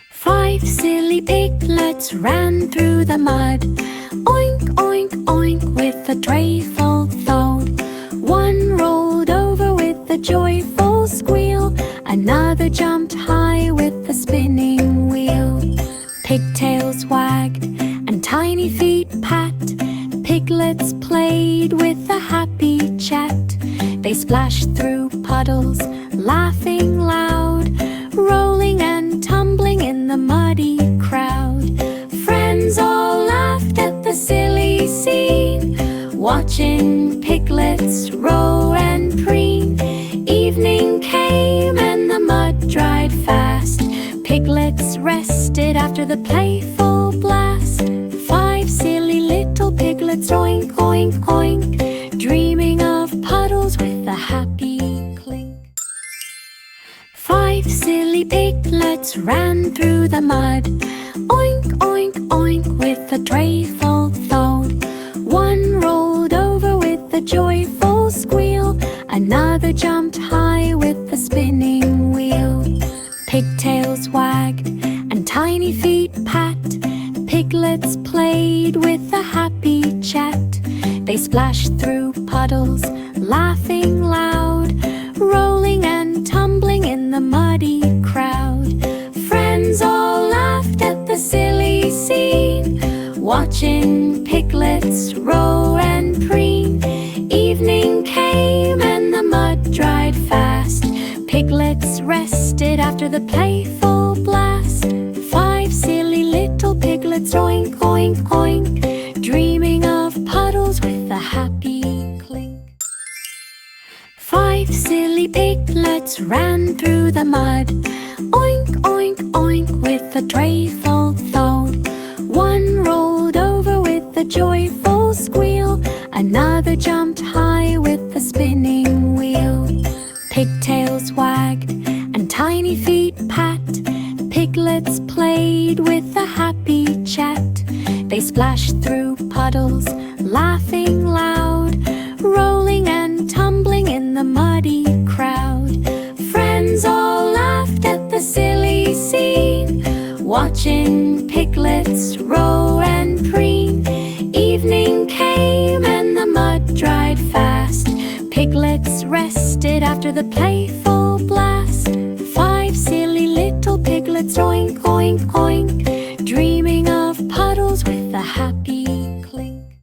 5 silly piglets ran through the mud. Oink, oink, oink with a trayful thud. One rolled over with a joyful squeal. Another jumped high with a spinning wheel. Pigtails wagged and tiny feet pat. Piglets played with a happy chat. They splashed through puddles, laughing loud, rolling and tumbling in the muddy crowd. Friends all laughed at the silly scene, watching piglets row and preen. Evening came and the mud dried fast. Piglets rested after the playful blast. 5 silly little piglets, oink, oink, oink, dreaming of puddles with a happy clink. 5 silly piglets ran through the mud. Oink, oink, oink with a trayful thud. One rolled over with a joyful squeal. Another jumped high with a spinning wheel. Pigtails wagged and tiny feet pat. Piglets played with a happy chat. They splashed through puddles, laughing loud, rolling and tumbling in the muddy crowd. Friends all laughed at the silly scene, watching piglets row and preen. Evening came and the mud dried fast. Piglets rested after the playful blast. 5 silly little piglets, oink, oink, oink, dreaming of puddles with a happy clink. 5 silly piglets ran through the mud. Oink, oink, oink with a trayful thud. One rolled over with a joyful squeal. Another jumped high with a spinning wheel. Pigtails wagged and tiny feet pat. Piglets played with a happy chat. They splashed through puddles, laughing loud, rolling and tumbling in the muddy crowd. Friends all laughed at the silly scene, watching piglets row and preen. Evening came and the mud dried fast. Piglets rested after the play